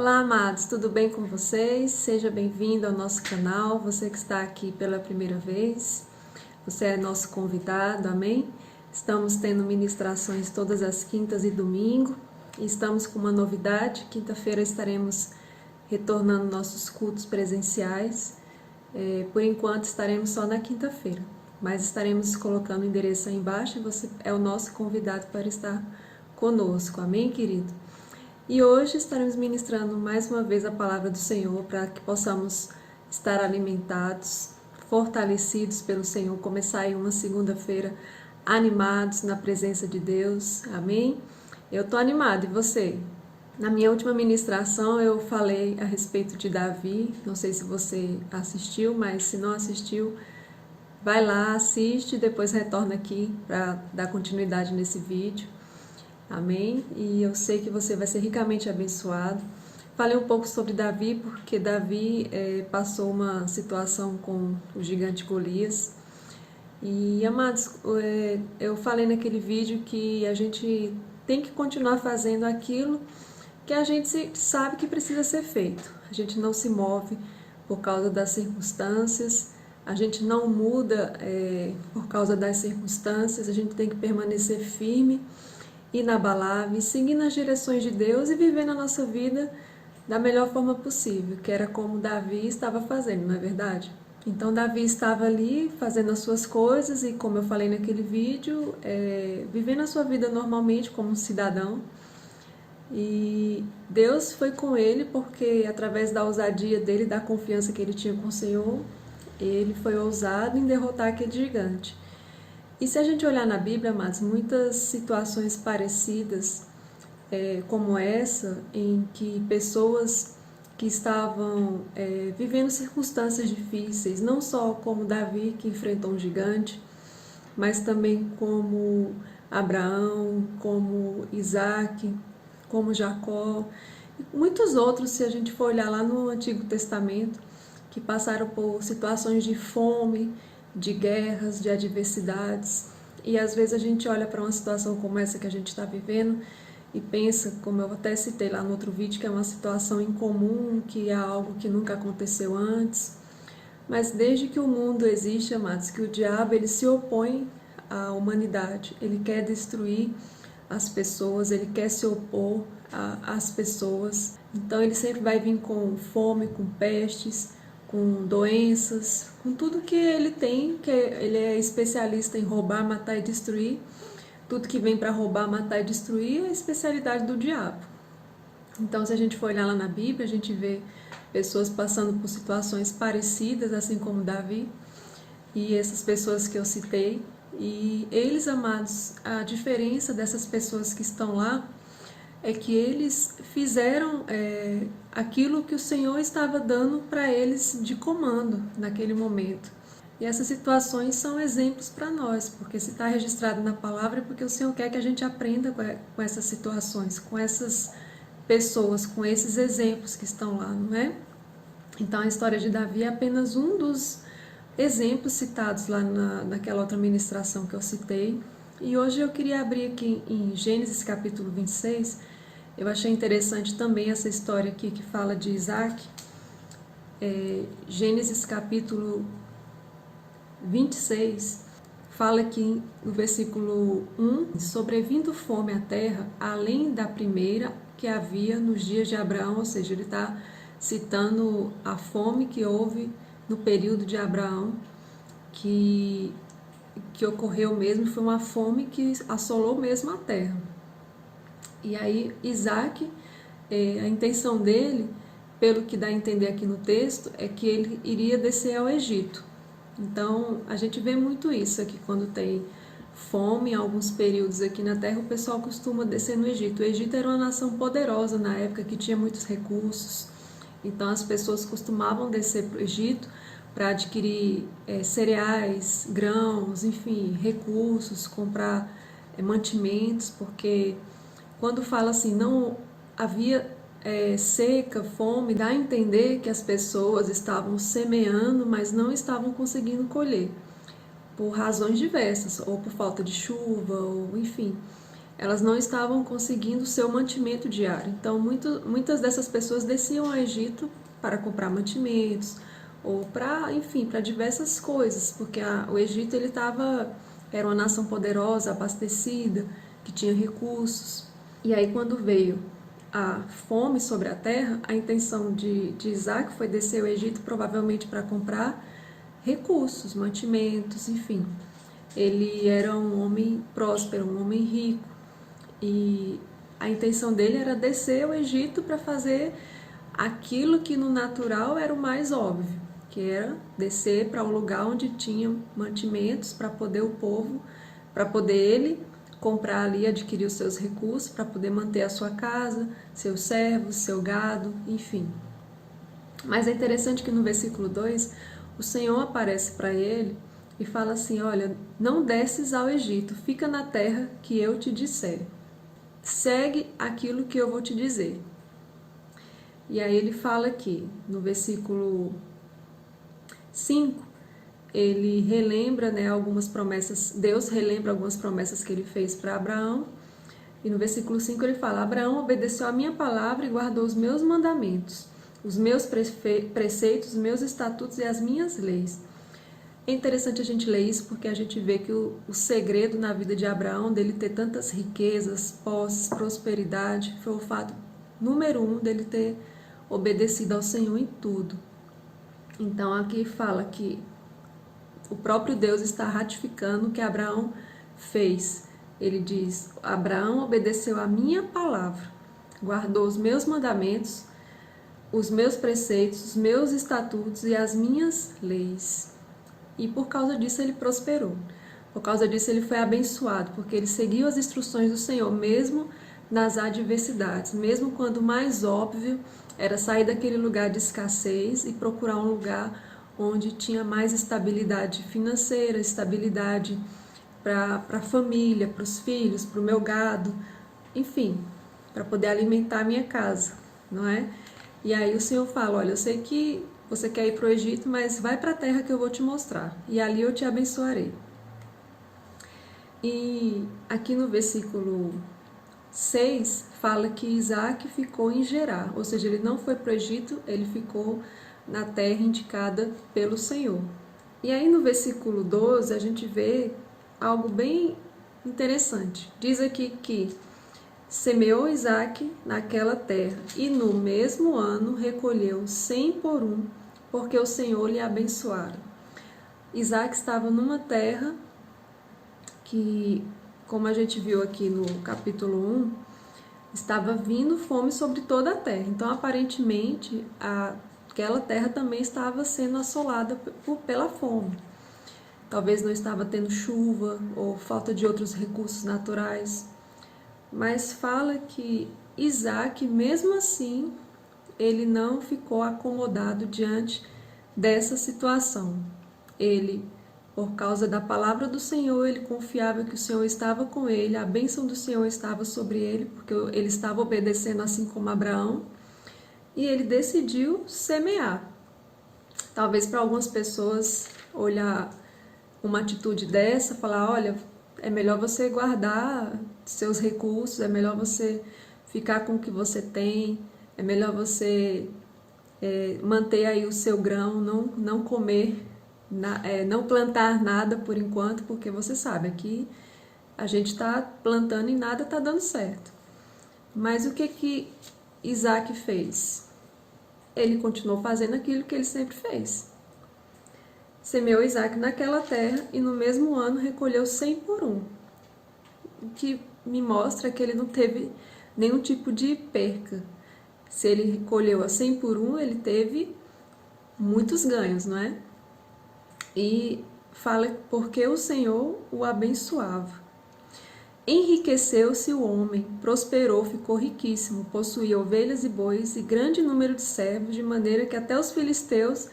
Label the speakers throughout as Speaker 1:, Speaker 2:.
Speaker 1: Olá, amados, tudo bem com vocês? Seja bem-vindo ao nosso canal, você que está aqui pela primeira vez, você é nosso convidado, amém? Estamos tendo ministrações todas as quintas e domingo e estamos com uma novidade, quinta-feira estaremos retornando nossos cultos presenciais, por enquanto estaremos só na quinta-feira, mas estaremos colocando o endereço aí embaixo e você é o nosso convidado para estar conosco, amém, querido? E hoje estaremos ministrando mais uma vez a palavra do Senhor para que possamos estar alimentados, fortalecidos pelo Senhor, começar aí uma segunda-feira animados na presença de Deus, amém? Eu estou animada, e você? Na minha última ministração eu falei a respeito de Davi, não sei se você assistiu, mas se não assistiu, vai lá, assiste e depois retorna aqui para dar continuidade nesse vídeo. Amém? E eu sei que você vai ser ricamente abençoado. Falei um pouco sobre Davi, porque Davi passou uma situação com o gigante Golias. E, amados, eu falei naquele vídeo que a gente tem que continuar fazendo aquilo que a gente sabe que precisa ser feito. A gente não se move por causa das circunstâncias, a gente não muda por causa das circunstâncias, a gente tem que permanecer firme, inabalável, seguindo as direções de Deus e vivendo a nossa vida da melhor forma possível, que era como Davi estava fazendo, não é verdade? Então Davi estava ali fazendo as suas coisas e, como eu falei naquele vídeo, vivendo a sua vida normalmente como um cidadão. E Deus foi com ele porque, através da ousadia dele, da confiança que ele tinha com o Senhor, ele foi ousado em derrotar aquele gigante. E se a gente olhar na Bíblia, amados, muitas situações parecidas como essa, em que pessoas que estavam vivendo circunstâncias difíceis, não só como Davi, que enfrentou um gigante, mas também como Abraão, como Isaac, como Jacó, e muitos outros, se a gente for olhar lá no Antigo Testamento, que passaram por situações de fome, de guerras, de adversidades. E às vezes a gente olha para uma situação como essa que a gente está vivendo e pensa, como eu até citei lá no outro vídeo, que é uma situação incomum, que é algo que nunca aconteceu antes. Mas desde que o mundo existe, amados, que o diabo ele se opõe à humanidade, ele quer destruir as pessoas, ele quer se opor às pessoas. Então ele sempre vai vir com fome, com pestes, com doenças, com tudo que ele tem, que ele é especialista em roubar, matar e destruir. Tudo que vem para roubar, matar e destruir é a especialidade do diabo. Então, se a gente for olhar lá na Bíblia, a gente vê pessoas passando por situações parecidas, assim como Davi, e essas pessoas que eu citei. E eles, amados, a diferença dessas pessoas que estão lá é que eles fizeram aquilo que o Senhor estava dando para eles de comando naquele momento. E essas situações são exemplos para nós, porque se está registrado na palavra é porque o Senhor quer que a gente aprenda com essas situações, com essas pessoas, com esses exemplos que estão lá, não é? Então a história de Davi é apenas um dos exemplos citados lá naquela outra ministração que eu citei. E hoje eu queria abrir aqui em Gênesis capítulo 26, eu achei interessante também essa história aqui que fala de Isaac. Gênesis capítulo 26 fala aqui no versículo 1: sobrevindo fome à terra, além da primeira que havia nos dias de Abraão, ou seja, ele está citando a fome que houve no período de Abraão, que ocorreu mesmo, foi uma fome que assolou mesmo a terra. E aí Isaac, a intenção dele, pelo que dá a entender aqui no texto, é que ele iria descer ao Egito. Então a gente vê muito isso aqui, quando tem fome em alguns períodos aqui na terra, o pessoal costuma descer no Egito. O Egito era uma nação poderosa na época, que tinha muitos recursos, então as pessoas costumavam descer para o Egito para adquirir cereais, grãos, enfim, recursos, comprar mantimentos, porque quando fala assim, não havia seca, fome, dá a entender que as pessoas estavam semeando, mas não estavam conseguindo colher, por razões diversas, ou por falta de chuva, ou enfim. elas não estavam conseguindo o seu mantimento diário. Então, muitas dessas pessoas desciam ao Egito para comprar mantimentos, ou para, enfim, para diversas coisas, porque o Egito era uma nação poderosa, abastecida, que tinha recursos. E aí, quando veio a fome sobre a terra, a intenção de Isaac foi descer ao Egito provavelmente para comprar recursos, mantimentos, enfim. Ele era um homem próspero, um homem rico, e a intenção dele era descer ao Egito para fazer aquilo que no natural era o mais óbvio, que era descer para um lugar onde tinha mantimentos para poder o povo, para poder ele comprar ali, adquirir os seus recursos, para poder manter a sua casa, seus servos, seu gado, enfim. Mas é interessante que no versículo 2, o Senhor aparece para ele e fala assim: olha, não desces ao Egito, fica na terra que eu te disser. Segue aquilo que eu vou te dizer. E aí ele fala aqui, no versículo 5, ele relembra, né, algumas promessas, Deus relembra algumas promessas que ele fez para Abraão. E no versículo 5 ele fala: Abraão obedeceu a minha palavra e guardou os meus mandamentos, os meus preceitos, os meus estatutos e as minhas leis. É interessante a gente ler isso porque a gente vê que o segredo na vida de Abraão, dele ter tantas riquezas, posses, prosperidade, foi o fato número 1 dele ter obedecido ao Senhor em tudo. Então aqui fala que o próprio Deus está ratificando o que Abraão fez. Ele diz: Abraão obedeceu a minha palavra, guardou os meus mandamentos, os meus preceitos, os meus estatutos e as minhas leis. E por causa disso ele prosperou. Por causa disso ele foi abençoado, porque ele seguiu as instruções do Senhor, mesmo nas adversidades, mesmo quando o mais óbvio era sair daquele lugar de escassez e procurar um lugar onde tinha mais estabilidade financeira, estabilidade para a família, para os filhos, para o meu gado, enfim, para poder alimentar a minha casa, não é? E aí o Senhor fala: olha, eu sei que você quer ir para o Egito, mas vai para a terra que eu vou te mostrar, e ali eu te abençoarei. E aqui no versículo 6 fala que Isaac ficou em Gerar, ou seja, ele não foi para o Egito, ele ficou na terra indicada pelo Senhor. E aí no versículo 12 a gente vê algo bem interessante. Diz aqui que semeou Isaac naquela terra e no mesmo ano recolheu 100 por 1, porque o Senhor lhe abençoara. Isaac estava numa terra que, como a gente viu aqui no capítulo 1, estava vindo fome sobre toda a terra. Então, aparentemente, aquela terra também estava sendo assolada pela fome. Talvez não estava tendo chuva ou falta de outros recursos naturais. Mas fala que Isaac, mesmo assim, ele não ficou acomodado diante dessa situação. Ele, por causa da palavra do Senhor, ele confiava que o Senhor estava com ele, a bênção do Senhor estava sobre ele, porque ele estava obedecendo assim como Abraão, e ele decidiu semear. Talvez para algumas pessoas olhar uma atitude dessa, falar: olha, é melhor você guardar seus recursos, é melhor você ficar com o que você tem, é melhor você manter aí o seu grão, não comer, não plantar nada por enquanto, porque você sabe, aqui a gente está plantando e nada está dando certo. Mas o que Isaac fez? Ele continuou fazendo aquilo que ele sempre fez. Semeou Isaac naquela terra e no mesmo ano recolheu 100 por 1, o que me mostra que ele não teve nenhum tipo de perca. Se ele recolheu a 100 por 1, ele teve muitos ganhos, não é? E fala porque o Senhor o abençoava. Enriqueceu-se o homem, prosperou, ficou riquíssimo, possuía ovelhas e bois e grande número de servos, de maneira que até os filisteus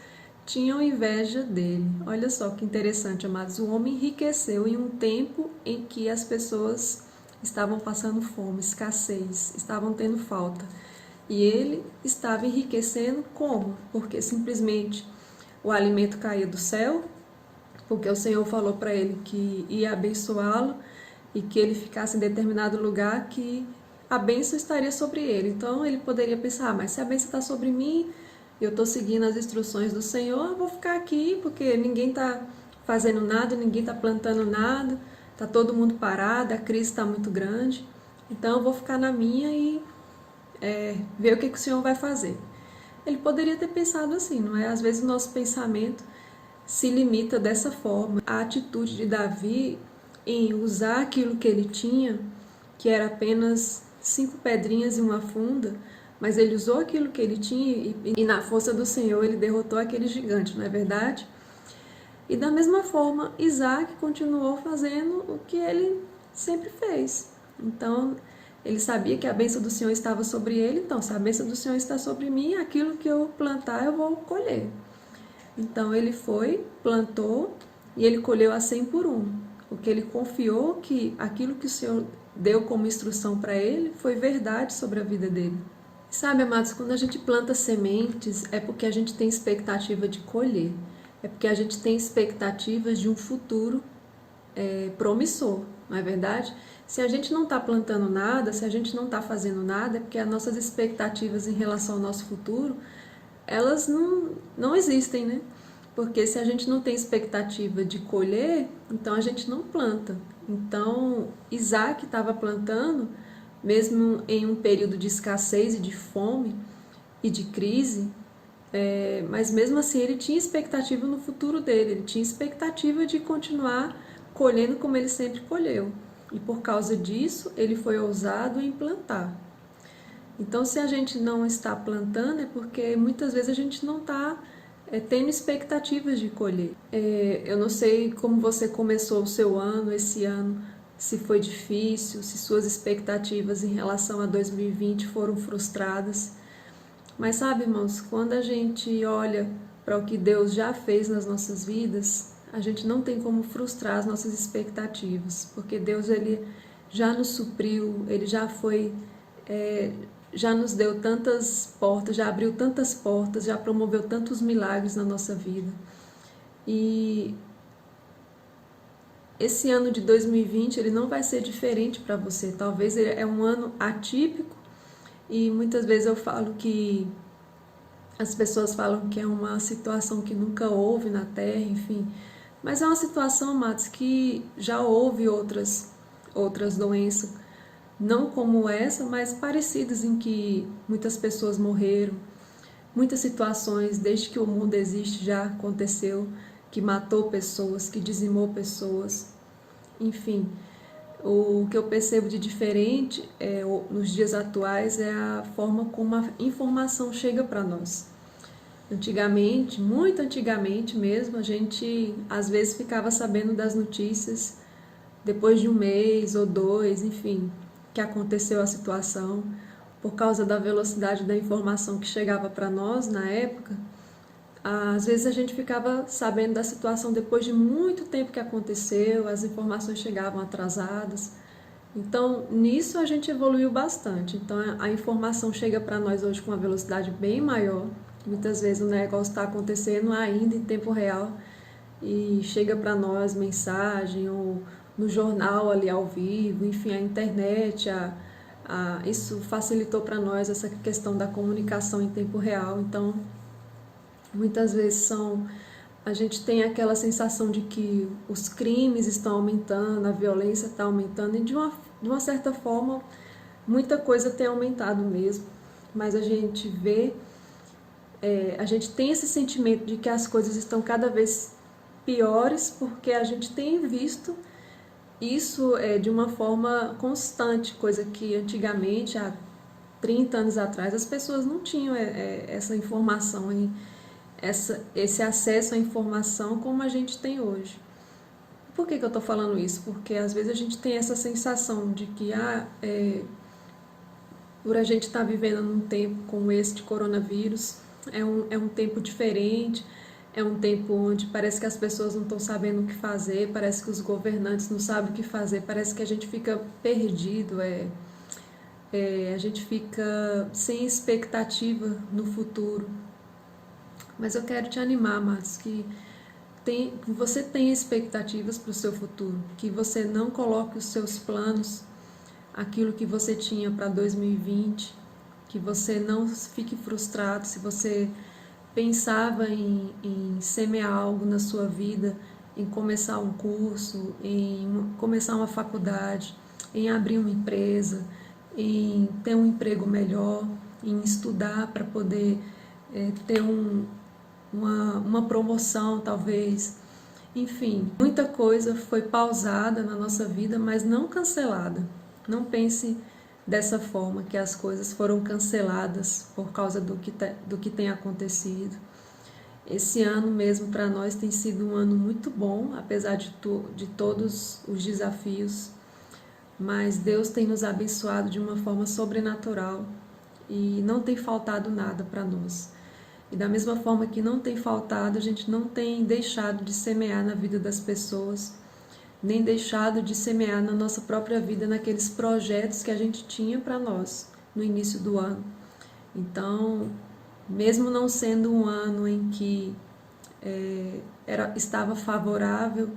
Speaker 1: tinham inveja dele. Olha só que interessante, amados. O homem enriqueceu em um tempo em que as pessoas estavam passando fome, escassez, estavam tendo falta. E ele estava enriquecendo como? Porque simplesmente o alimento caía do céu, porque o Senhor falou para ele que ia abençoá-lo, e que ele ficasse em determinado lugar que a bênção estaria sobre ele. Então ele poderia pensar, mas se a bênção está sobre mim, eu estou seguindo as instruções do Senhor, eu vou ficar aqui porque ninguém está fazendo nada, ninguém está plantando nada, está todo mundo parado, a crise está muito grande, então eu vou ficar na minha e ver o que o Senhor vai fazer. Ele poderia ter pensado assim, não é? Às vezes o nosso pensamento se limita dessa forma. A atitude de Davi em usar aquilo que ele tinha, que era apenas 5 pedrinhas e uma funda, mas ele usou aquilo que ele tinha e na força do Senhor ele derrotou aquele gigante, não é verdade? E da mesma forma, Isaac continuou fazendo o que ele sempre fez. Então, ele sabia que a bênção do Senhor estava sobre ele, então, se a bênção do Senhor está sobre mim, aquilo que eu plantar eu vou colher. Então, ele foi, plantou e ele colheu a 100 por 1, porque ele confiou que aquilo que o Senhor deu como instrução para ele foi verdade sobre a vida dele. Sabe, amados, quando a gente planta sementes, é porque a gente tem expectativa de colher, é porque a gente tem expectativas de um futuro promissor, não é verdade? Se a gente não está plantando nada, se a gente não está fazendo nada, é porque as nossas expectativas em relação ao nosso futuro, elas não existem, né? Porque se a gente não tem expectativa de colher, então a gente não planta. Então, Isaac estava plantando, mesmo em um período de escassez e de fome e de crise, mas mesmo assim ele tinha expectativa no futuro dele, ele tinha expectativa de continuar colhendo como ele sempre colheu. E por causa disso, ele foi ousado em plantar. Então, se a gente não está plantando, é porque muitas vezes a gente não está tendo expectativas de colher. Eu não sei como você começou o seu ano, esse ano, se foi difícil, se suas expectativas em relação a 2020 foram frustradas. Mas sabe, irmãos, quando a gente olha para o que Deus já fez nas nossas vidas, a gente não tem como frustrar as nossas expectativas, porque Deus ele já nos supriu, ele já foi, já nos deu tantas portas, já abriu tantas portas, já promoveu tantos milagres na nossa vida. E esse ano de 2020 ele não vai ser diferente para você. Talvez ele é um ano atípico e muitas vezes eu falo que as pessoas falam que é uma situação que nunca houve na Terra, enfim. Mas é uma situação, Matos, que já houve outras doenças, não como essa, mas parecidas, em que muitas pessoas morreram. Muitas situações, desde que o mundo existe, já aconteceu, que matou pessoas, que dizimou pessoas. Enfim, o que eu percebo de diferente nos dias atuais é a forma como a informação chega para nós. Antigamente, muito antigamente mesmo, a gente às vezes ficava sabendo das notícias depois de um mês ou 2, enfim, que aconteceu a situação. Por causa da velocidade da informação que chegava para nós na época, às vezes a gente ficava sabendo da situação depois de muito tempo que aconteceu, as informações chegavam atrasadas. Então, nisso a gente evoluiu bastante. Então, a informação chega para nós hoje com uma velocidade bem maior. Muitas vezes o negócio está acontecendo ainda em tempo real e chega para nós mensagem ou no jornal ali ao vivo, enfim, a internet, isso facilitou para nós essa questão da comunicação em tempo real. Então, muitas vezes a gente tem aquela sensação de que os crimes estão aumentando, a violência está aumentando e de uma certa forma muita coisa tem aumentado mesmo, mas a gente vê, a gente tem esse sentimento de que as coisas estão cada vez piores porque a gente tem visto isso de uma forma constante, coisa que antigamente, há 30 anos atrás, as pessoas não tinham essa informação, esse acesso à informação como a gente tem hoje. Por que eu estou falando isso? Porque às vezes a gente tem essa sensação de que por a gente estar vivendo num tempo como esse de coronavírus, é um tempo diferente, é um tempo onde parece que as pessoas não estão sabendo o que fazer, parece que os governantes não sabem o que fazer, parece que a gente fica perdido, a gente fica sem expectativa no futuro. Mas eu quero te animar, Marcos, que que você tenha expectativas para o seu futuro, que você não coloque os seus planos, aquilo que você tinha para 2020, que você não fique frustrado se você pensava em semear algo na sua vida, em começar um curso, em começar uma faculdade, em abrir uma empresa, em ter um emprego melhor, em estudar para poder ter uma promoção, talvez. Enfim, muita coisa foi pausada na nossa vida, mas não cancelada. Não pense dessa forma, que as coisas foram canceladas por causa do que tem acontecido. Esse ano mesmo para nós tem sido um ano muito bom, apesar de todos os desafios, mas Deus tem nos abençoado de uma forma sobrenatural e não tem faltado nada para nós. E da mesma forma que não tem faltado, a gente não tem deixado de semear na vida das pessoas, nem deixado de semear na nossa própria vida, naqueles projetos que a gente tinha para nós no início do ano. Então, mesmo não sendo um ano em que estava favorável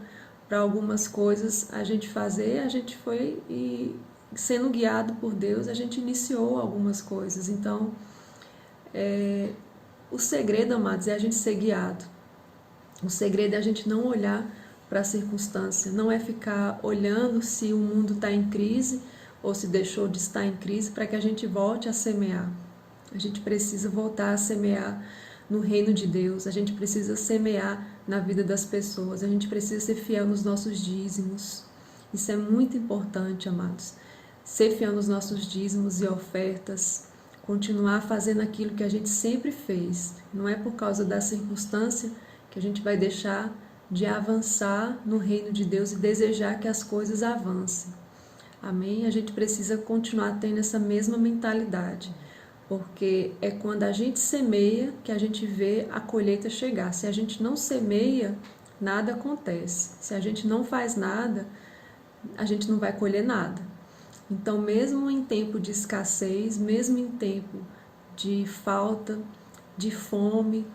Speaker 1: para algumas coisas a gente fazer, a gente foi e, sendo guiado por Deus, a gente iniciou algumas coisas. Então, o segredo, amados, é a gente ser guiado. O segredo é a gente não olhar para a circunstância, não é ficar olhando se o mundo está em crise ou se deixou de estar em crise para que a gente volte a semear. A gente precisa voltar a semear no reino de Deus, a gente precisa semear na vida das pessoas, a gente precisa ser fiel nos nossos dízimos. Isso é muito importante, amados. Ser fiel nos nossos dízimos e ofertas, continuar fazendo aquilo que a gente sempre fez. Não é por causa da circunstância que a gente vai deixar de avançar no reino de Deus e desejar que as coisas avancem. Amém? A gente precisa continuar tendo essa mesma mentalidade, porque é quando a gente semeia que a gente vê a colheita chegar. Se a gente não semeia, nada acontece. Se a gente não faz nada, a gente não vai colher nada. Então, mesmo em tempo de escassez, mesmo em tempo de falta, de fome,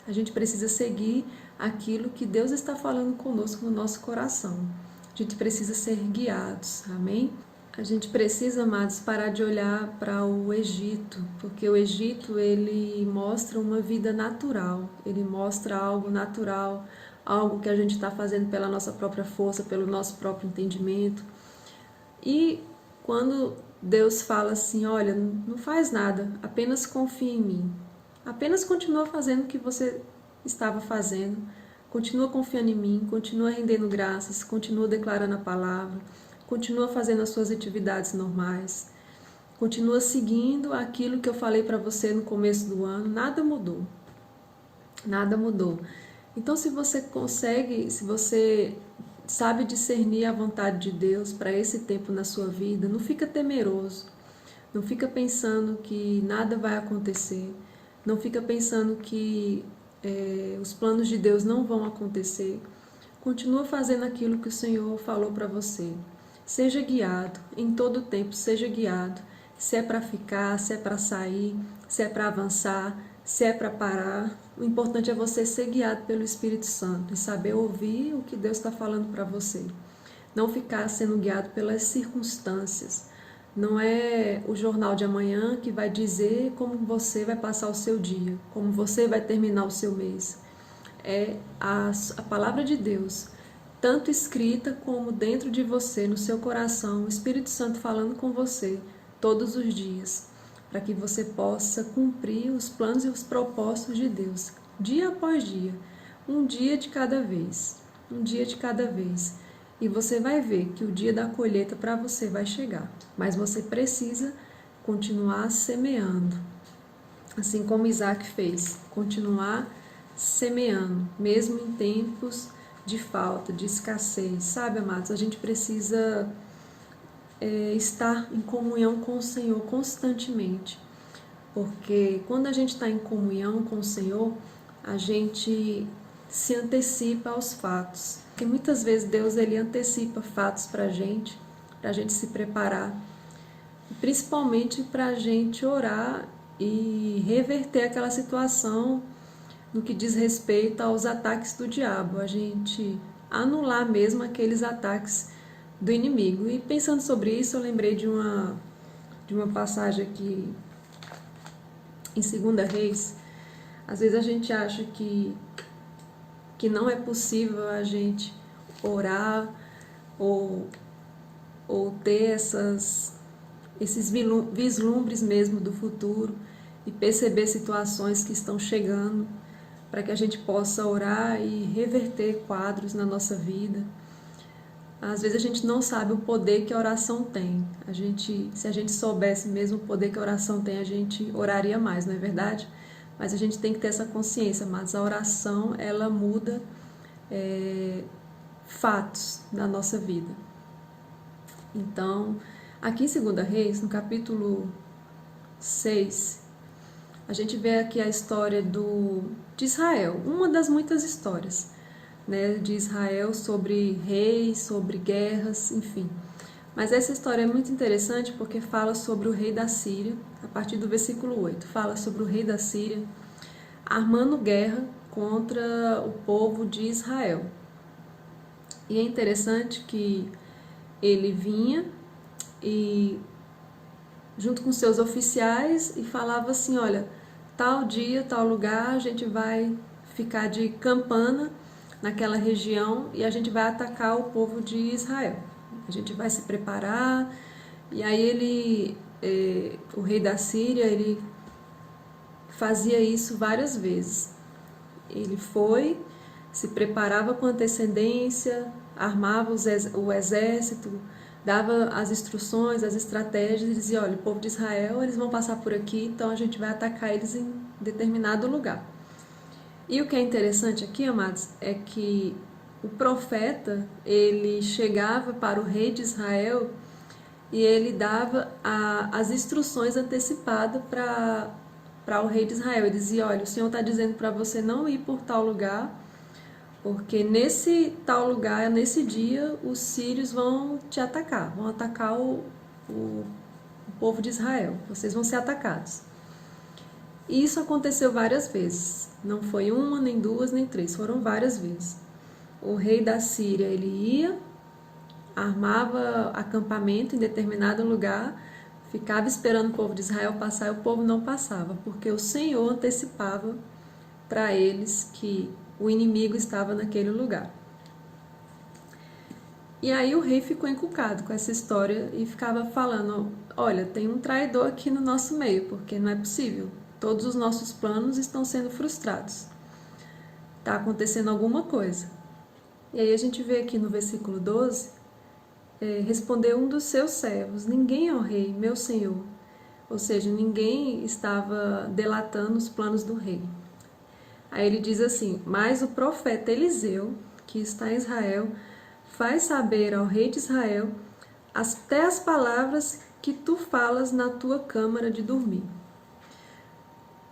Speaker 1: a gente precisa seguir aquilo que Deus está falando conosco no nosso coração. A gente precisa ser guiados, amém? A gente precisa, amados, parar de olhar para o Egito, porque o Egito, ele mostra uma vida natural, ele mostra algo natural, algo que a gente está fazendo pela nossa própria força, pelo nosso próprio entendimento. E quando Deus fala assim, olha, não faz nada, apenas confia em mim, apenas continua fazendo o que você estava fazendo, continua confiando em mim, continua rendendo graças, continua declarando a palavra, continua fazendo as suas atividades normais, continua seguindo aquilo que eu falei para você no começo do ano, nada mudou, nada mudou. Então, se você consegue, se você sabe discernir a vontade de Deus para esse tempo na sua vida, não fica temeroso, não fica pensando que nada vai acontecer, não fica pensando que os planos de Deus não vão acontecer. Continua fazendo aquilo que o Senhor falou para você. Seja guiado, em todo tempo seja guiado. Se é para ficar, se é para sair, se é para avançar, se é para parar. O importante é você ser guiado pelo Espírito Santo e saber ouvir o que Deus está falando para você. Não ficar sendo guiado pelas circunstâncias. Não é o jornal de amanhã que vai dizer como você vai passar o seu dia, como você vai terminar o seu mês. É a palavra de Deus, tanto escrita como dentro de você, no seu coração, o Espírito Santo falando com você todos os dias, para que você possa cumprir os planos e os propósitos de Deus, dia após dia, um dia de cada vez, um dia de cada vez. E você vai ver que o dia da colheita para você vai chegar, mas você precisa continuar semeando, assim como Isaac fez, continuar semeando, mesmo em tempos de falta, de escassez, sabe, amados? A gente precisa estar em comunhão com o Senhor constantemente, porque quando a gente está em comunhão com o Senhor, a gente se antecipa aos fatos, porque muitas vezes Deus ele antecipa fatos para a gente se preparar, principalmente para a gente orar e reverter aquela situação no que diz respeito aos ataques do diabo, a gente anular mesmo aqueles ataques do inimigo. E pensando sobre isso, eu lembrei de uma passagem aqui em 2 Reis. Às vezes a gente acha que não é possível a gente orar ou ter esses vislumbres mesmo do futuro e perceber situações que estão chegando para que a gente possa orar e reverter quadros na nossa vida. Às vezes a gente não sabe o poder que a oração tem. Se a gente soubesse mesmo o poder que a oração tem, a gente oraria mais, não é verdade? Mas a gente tem que ter essa consciência, mas a oração, ela muda fatos da nossa vida. Então, aqui em 2 Reis, no capítulo 6, a gente vê aqui a história de Israel, uma das muitas histórias, né, de Israel sobre reis, sobre guerras, enfim. Mas essa história é muito interessante porque fala sobre o rei da Síria, a partir do versículo 8, fala sobre o rei da Síria armando guerra contra o povo de Israel. E é interessante que ele vinha e junto com seus oficiais e falava assim, olha, tal dia, tal lugar, a gente vai ficar de campana naquela região e a gente vai atacar o povo de Israel. A gente vai se preparar. E aí o rei da Síria, ele fazia isso várias vezes. Ele se preparava com antecedência, armava o exército, dava as instruções, as estratégias e dizia, olha, o povo de Israel, eles vão passar por aqui, então a gente vai atacar eles em determinado lugar. E o que é interessante aqui, amados, é que o profeta, ele chegava para o rei de Israel e ele dava as instruções antecipadas para o rei de Israel. Ele dizia, olha, o Senhor está dizendo para você não ir por tal lugar, porque nesse tal lugar, nesse dia, os sírios vão te atacar, vão atacar o povo de Israel, vocês vão ser atacados. E isso aconteceu várias vezes, não foi uma, nem duas, nem três, foram várias vezes. O rei da Síria, ele ia, armava acampamento em determinado lugar, ficava esperando o povo de Israel passar e o povo não passava, porque o Senhor antecipava para eles que o inimigo estava naquele lugar. E aí o rei ficou encucado com essa história e ficava falando, olha, tem um traidor aqui no nosso meio, porque não é possível, todos os nossos planos estão sendo frustrados, está acontecendo alguma coisa. E aí a gente vê aqui no versículo 12, respondeu um dos seus servos, ninguém é o rei, meu senhor. Ou seja, ninguém estava delatando os planos do rei. Aí ele diz assim, mas o profeta Eliseu, que está em Israel, faz saber ao rei de Israel até as palavras que tu falas na tua câmara de dormir.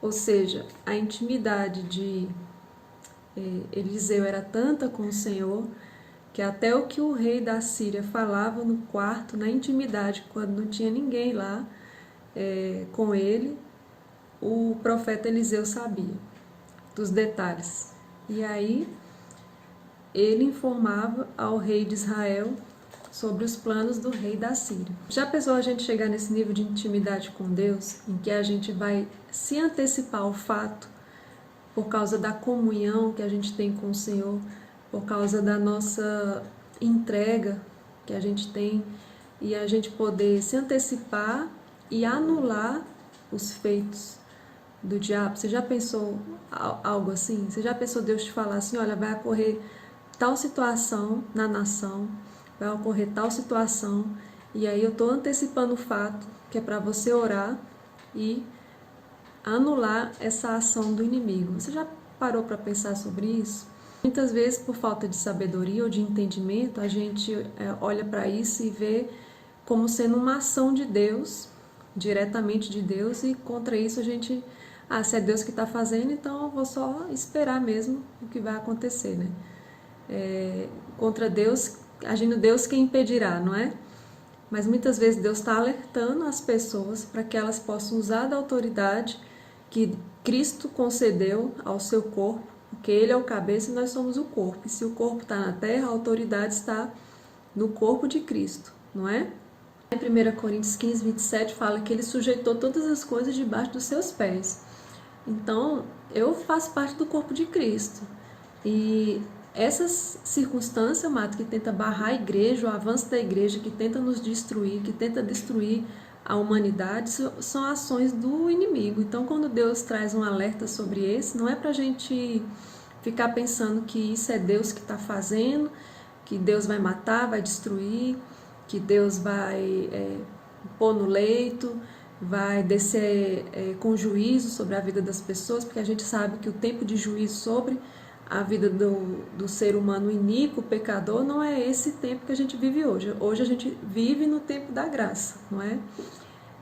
Speaker 1: Ou seja, a intimidade de Eliseu era tanta com o Senhor, que até o que o rei da Síria falava no quarto, na intimidade, quando não tinha ninguém lá com ele, o profeta Eliseu sabia dos detalhes. E aí ele informava ao rei de Israel sobre os planos do rei da Síria. Já pensou a gente chegar nesse nível de intimidade com Deus, em que a gente vai se antecipar ao fato, por causa da comunhão que a gente tem com o Senhor, por causa da nossa entrega que a gente tem, e a gente poder se antecipar e anular os feitos do diabo? Você já pensou algo assim? Você já pensou Deus te falar assim, olha, vai ocorrer tal situação na nação, vai ocorrer tal situação, e aí eu estou antecipando o fato que é para você orar e anular essa ação do inimigo. Você já parou para pensar sobre isso? Muitas vezes, por falta de sabedoria ou de entendimento, a gente olha para isso e vê como sendo uma ação de Deus, diretamente de Deus, e contra isso a gente, se é Deus que está fazendo, então eu vou só esperar mesmo o que vai acontecer, né? Contra Deus, agindo Deus, quem impedirá, não é? Mas muitas vezes Deus está alertando as pessoas para que elas possam usar da autoridade que Cristo concedeu ao seu corpo, porque ele é o cabeça e nós somos o corpo. E se o corpo está na terra, a autoridade está no corpo de Cristo, não é? Em 1 Coríntios 15, 27 fala que ele sujeitou todas as coisas debaixo dos seus pés. Então, eu faço parte do corpo de Cristo. E essas circunstâncias, amado, que tenta barrar a igreja, o avanço da igreja, que tenta nos destruir, que tenta destruir a humanidade, são ações do inimigo. Então, quando Deus traz um alerta sobre esse, não é para a gente ficar pensando que isso é Deus que está fazendo, que Deus vai matar, vai destruir, que Deus vai pôr no leito, vai descer com juízo sobre a vida das pessoas, porque a gente sabe que o tempo de juízo sobre a vida do ser humano iníquo, pecador, não é esse tempo que a gente vive hoje. Hoje a gente vive no tempo da graça, não é?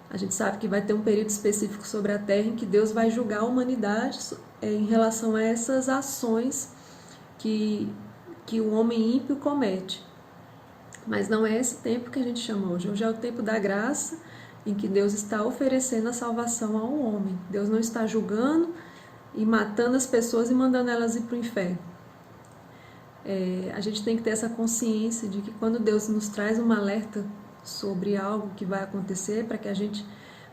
Speaker 1: A gente sabe que vai ter um período específico sobre a terra em que Deus vai julgar a humanidade em relação a essas ações que o homem ímpio comete. Mas não é esse tempo que a gente chama hoje. Hoje é o tempo da graça, em que Deus está oferecendo a salvação ao homem. Deus não está julgando e matando as pessoas e mandando elas ir para o inferno. A gente tem que ter essa consciência de que quando Deus nos traz um alerta sobre algo que vai acontecer, para que a gente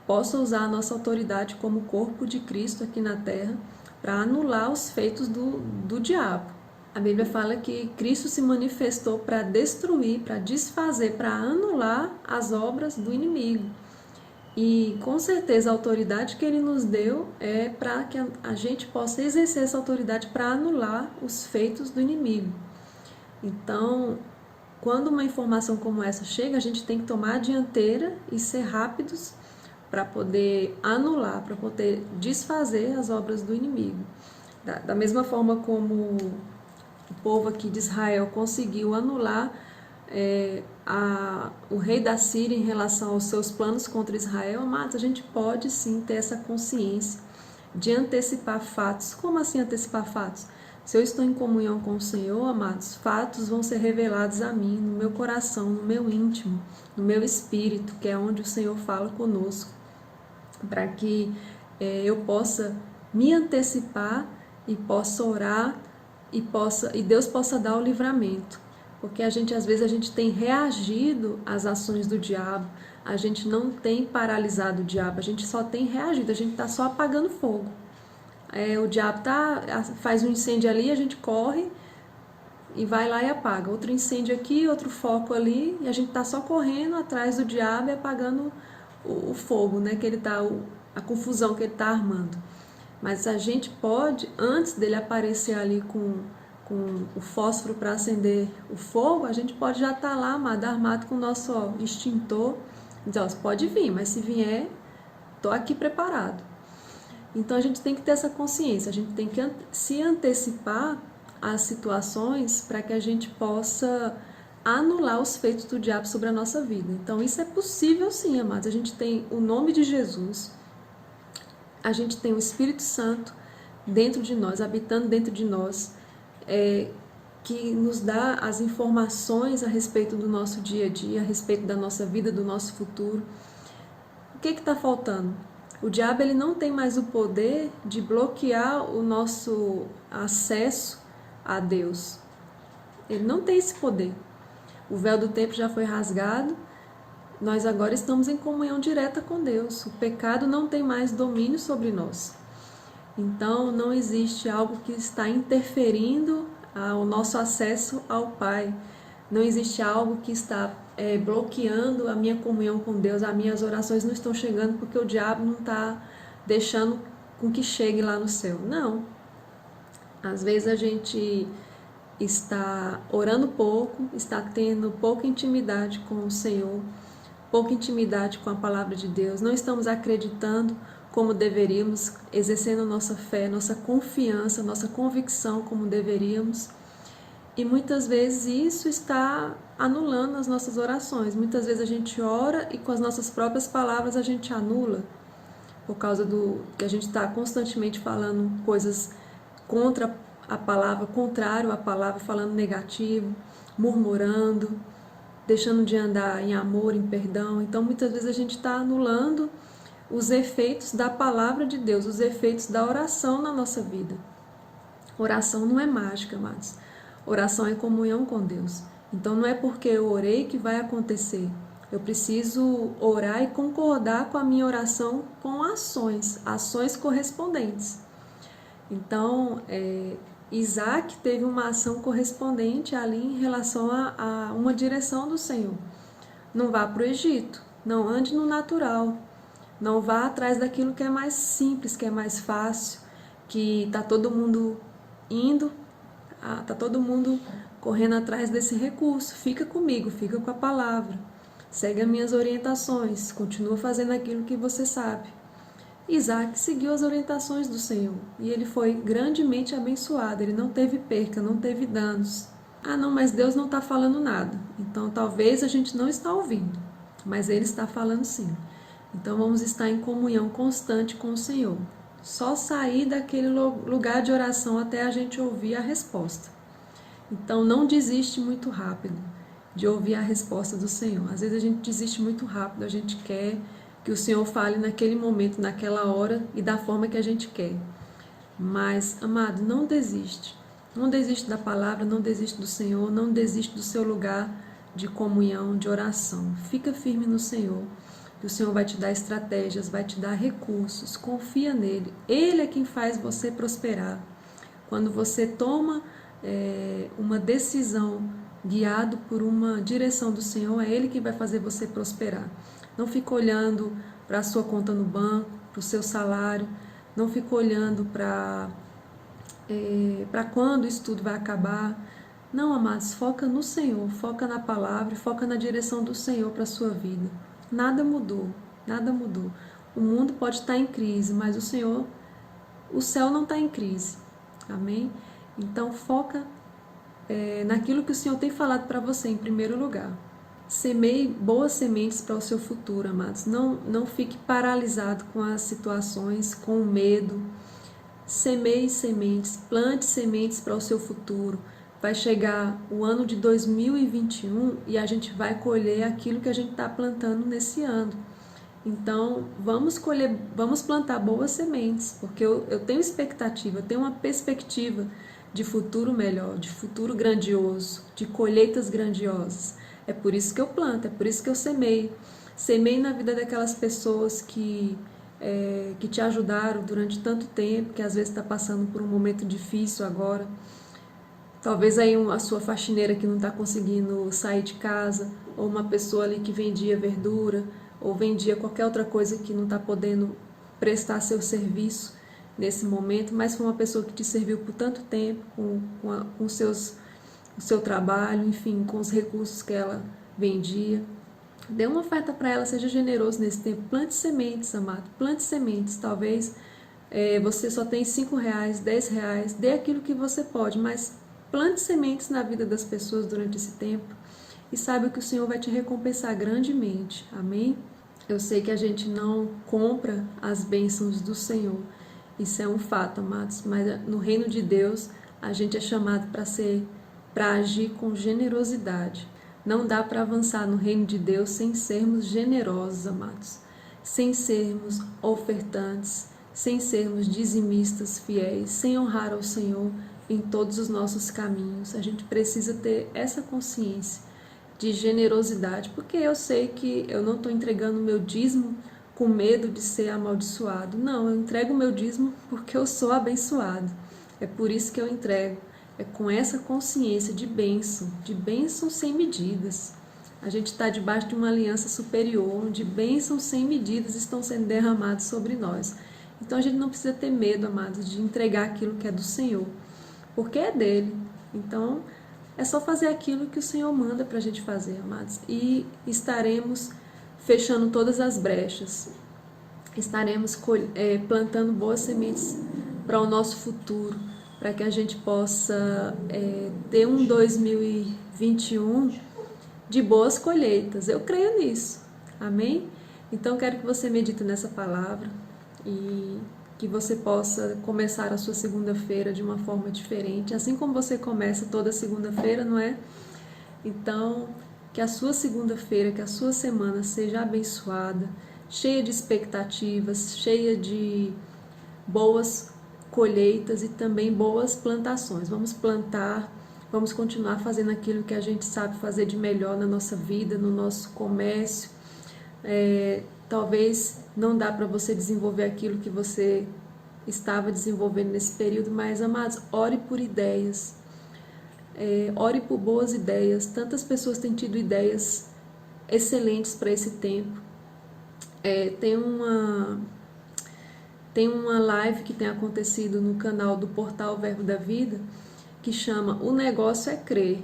Speaker 1: possa usar a nossa autoridade como corpo de Cristo aqui na terra para anular os feitos do diabo. A Bíblia fala que Cristo se manifestou para destruir, para desfazer, para anular as obras do inimigo. E com certeza a autoridade que ele nos deu é para que a gente possa exercer essa autoridade para anular os feitos do inimigo. Então, quando uma informação como essa chega, a gente tem que tomar a dianteira e ser rápidos para poder anular, para poder desfazer as obras do inimigo. Da mesma forma como o povo aqui de Israel conseguiu anular o rei da Síria em relação aos seus planos contra Israel, mas a gente pode sim ter essa consciência de antecipar fatos. Como assim antecipar fatos? Se eu estou em comunhão com o Senhor, amados, fatos vão ser revelados a mim, no meu coração, no meu íntimo, no meu espírito, que é onde o Senhor fala conosco, para que eu possa me antecipar e possa orar e Deus possa dar o livramento. Porque às vezes a gente tem reagido às ações do diabo, a gente não tem paralisado o diabo, a gente só tem reagido, a gente está só apagando fogo. O diabo faz um incêndio ali, a gente corre e vai lá e apaga. Outro incêndio aqui, outro foco ali, e a gente está só correndo atrás do diabo e apagando o fogo, né? A confusão que ele está armando. Mas a gente pode, antes dele aparecer ali com o fósforo para acender o fogo, a gente pode já estar lá armado com o nosso extintor. Então, você pode vir, mas se vier, estou aqui preparado. Então, a gente tem que ter essa consciência, a gente tem que se antecipar às situações para que a gente possa anular os feitos do diabo sobre a nossa vida. Então, isso é possível sim, amados. A gente tem o nome de Jesus, a gente tem o Espírito Santo dentro de nós, habitando dentro de nós, que nos dá as informações a respeito do nosso dia a dia, a respeito da nossa vida, do nosso futuro. O que está faltando? O diabo ele não tem mais o poder de bloquear o nosso acesso a Deus. Ele não tem esse poder. O véu do tempo já foi rasgado, nós agora estamos em comunhão direta com Deus. O pecado não tem mais domínio sobre nós. Então, não existe algo que está interferindo ao nosso acesso ao Pai. Não existe algo que está bloqueando a minha comunhão com Deus. As minhas orações não estão chegando porque o diabo não está deixando com que chegue lá no céu. Não. Às vezes a gente está orando pouco, está tendo pouca intimidade com o Senhor, pouca intimidade com a palavra de Deus. Não estamos acreditando como deveríamos, exercendo nossa fé, nossa confiança, nossa convicção como deveríamos. E muitas vezes isso está anulando as nossas orações. Muitas vezes a gente ora e com as nossas próprias palavras a gente anula, por causa que a gente está constantemente falando coisas contra a palavra, contrário à palavra, falando negativo, murmurando, deixando de andar em amor, em perdão. Então muitas vezes a gente está anulando os efeitos da palavra de Deus, os efeitos da oração na nossa vida. Oração não é mágica, amados. Oração é comunhão com Deus. Então não é porque eu orei que vai acontecer. Eu preciso orar e concordar com a minha oração com ações correspondentes. Então, Isaac teve uma ação correspondente ali em relação a uma direção do Senhor. Não vá para o Egito, não ande no natural, não vá atrás daquilo que é mais simples, que é mais fácil, que está todo mundo indo, está todo mundo correndo atrás desse recurso. Fica comigo, fica com a palavra, segue as minhas orientações, continua fazendo aquilo que você sabe. Isaac seguiu as orientações do Senhor e ele foi grandemente abençoado, ele não teve perca, não teve danos. Ah não, mas Deus não está falando nada, então talvez a gente não está ouvindo, mas Ele está falando sim. Então vamos estar em comunhão constante com o Senhor. Só sair daquele lugar de oração até a gente ouvir a resposta. Então não desiste muito rápido de ouvir a resposta do Senhor. Às vezes a gente desiste muito rápido, a gente quer que o Senhor fale naquele momento, naquela hora e da forma que a gente quer. Mas, amado, não desiste. Não desiste da palavra, não desiste do Senhor, não desiste do seu lugar de comunhão, de oração. Fica firme no Senhor, que o Senhor vai te dar estratégias, vai te dar recursos. Confia nele. Ele é quem faz você prosperar. Quando você toma uma decisão guiado por uma direção do Senhor, é Ele quem vai fazer você prosperar. Não fica olhando para a sua conta no banco, para o seu salário, não fica olhando para quando isso tudo vai acabar. Não, amados, foca no Senhor, foca na palavra, foca na direção do Senhor para a sua vida. Nada mudou, nada mudou. O mundo pode estar em crise, mas o céu não está em crise. Amém? Então foca naquilo que o Senhor tem falado para você em primeiro lugar. Semeie boas sementes para o seu futuro, amados. Não fique paralisado com as situações, com o medo. Semeie sementes, plante sementes para o seu futuro. Vai chegar o ano de 2021 e a gente vai colher aquilo que a gente está plantando nesse ano. Então, vamos plantar boas sementes, porque eu tenho expectativa, eu tenho uma perspectiva de futuro melhor, de futuro grandioso, de colheitas grandiosas. É por isso que eu planto, é por isso que eu semeio. Semeie na vida daquelas pessoas que te ajudaram durante tanto tempo, que às vezes está passando por um momento difícil agora. Talvez aí a sua faxineira que não está conseguindo sair de casa, ou uma pessoa ali que vendia verdura, ou vendia qualquer outra coisa que não está podendo prestar seu serviço nesse momento, mas foi uma pessoa que te serviu por tanto tempo, com o seu trabalho, enfim, com os recursos que ela vendia. Dê uma oferta para ela, seja generoso nesse tempo. Plante sementes, amado, plante sementes. Talvez você só tem R$5, R$10, dê aquilo que você pode, mas plante sementes na vida das pessoas durante esse tempo e saiba que o Senhor vai te recompensar grandemente. Amém? Eu sei que a gente não compra as bênçãos do Senhor, isso é um fato, amados, mas no reino de Deus a gente é chamado para agir com generosidade. Não dá para avançar no reino de Deus sem sermos generosos, amados, sem sermos ofertantes, sem sermos dizimistas fiéis, sem honrar ao Senhor em todos os nossos caminhos. A gente precisa ter essa consciência de generosidade, porque eu sei que eu não estou entregando o meu dízimo com medo de ser amaldiçoado. Não, eu entrego o meu dízimo porque eu sou abençoado. É por isso que eu entrego. É com essa consciência de bênção sem medidas. A gente está debaixo de uma aliança superior, onde bênçãos sem medidas estão sendo derramadas sobre nós. Então a gente não precisa ter medo, amados, de entregar aquilo que é do Senhor, porque é dele. Então é só fazer aquilo que o Senhor manda para a gente fazer, amados, e estaremos fechando todas as brechas, estaremos plantando boas sementes para o nosso futuro, para que a gente possa ter um 2021 de boas colheitas. Eu creio nisso, amém? Então quero que você medite nessa palavra e que você possa começar a sua segunda-feira de uma forma diferente, assim como você começa toda segunda-feira, não é? Então, que a sua segunda-feira, que a sua semana seja abençoada, cheia de expectativas, cheia de boas colheitas e também boas plantações. Vamos plantar, vamos continuar fazendo aquilo que a gente sabe fazer de melhor na nossa vida, no nosso comércio. Talvez não dá para você desenvolver aquilo que você estava desenvolvendo nesse período, mas, amados, ore por ideias, ore por boas ideias. Tantas pessoas têm tido ideias excelentes para esse tempo. Tem uma live que tem acontecido no canal do Portal Verbo da Vida, que chama O Negócio é Crer.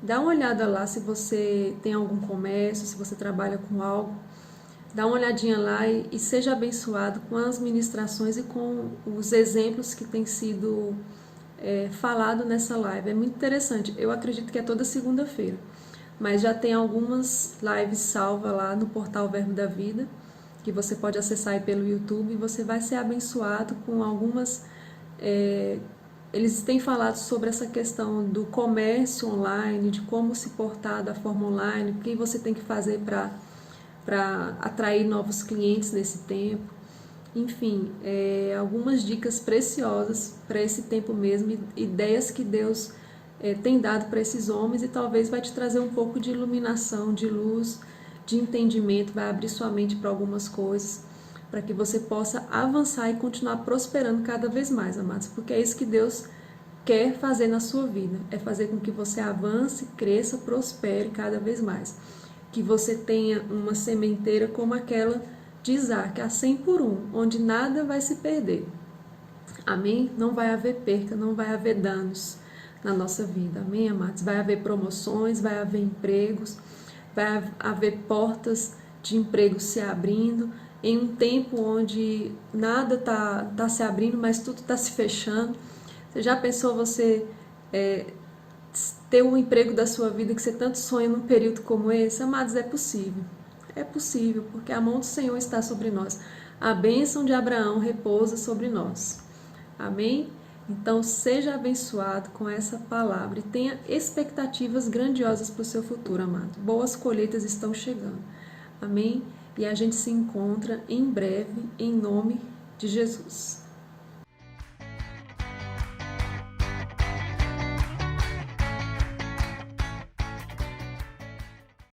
Speaker 1: Dá uma olhada lá se você tem algum comércio, se você trabalha com algo. Dá uma olhadinha lá e seja abençoado com as ministrações e com os exemplos que têm sido falado nessa live. É muito interessante. Eu acredito que é toda segunda-feira, mas já tem algumas lives salvas lá no Portal Verbo da Vida, que você pode acessar aí pelo YouTube, e você vai ser abençoado com algumas... eles têm falado sobre essa questão do comércio online, de como se portar da forma online, o que você tem que fazer para atrair novos clientes nesse tempo. Enfim, algumas dicas preciosas para esse tempo mesmo, ideias que Deus tem dado para esses homens, e talvez vai te trazer um pouco de iluminação, de luz, de entendimento, vai abrir sua mente para algumas coisas, para que você possa avançar e continuar prosperando cada vez mais, amados, porque é isso que Deus quer fazer na sua vida, é fazer com que você avance, cresça, prospere cada vez mais, que você tenha uma sementeira como aquela de Isaac, a 100 por 1, onde nada vai se perder. Amém? Não vai haver perca, não vai haver danos na nossa vida. Amém, amados? Vai haver promoções, vai haver empregos, vai haver portas de emprego se abrindo, em um tempo onde nada tá se abrindo, mas tudo está se fechando. Você já pensou você ter o emprego da sua vida que você tanto sonha num período como esse? Amados, é possível. É possível, porque a mão do Senhor está sobre nós. A bênção de Abraão repousa sobre nós. Amém? Então, seja abençoado com essa palavra e tenha expectativas grandiosas para o seu futuro, amado. Boas colheitas estão chegando. Amém? E a gente se encontra em breve, em nome de Jesus.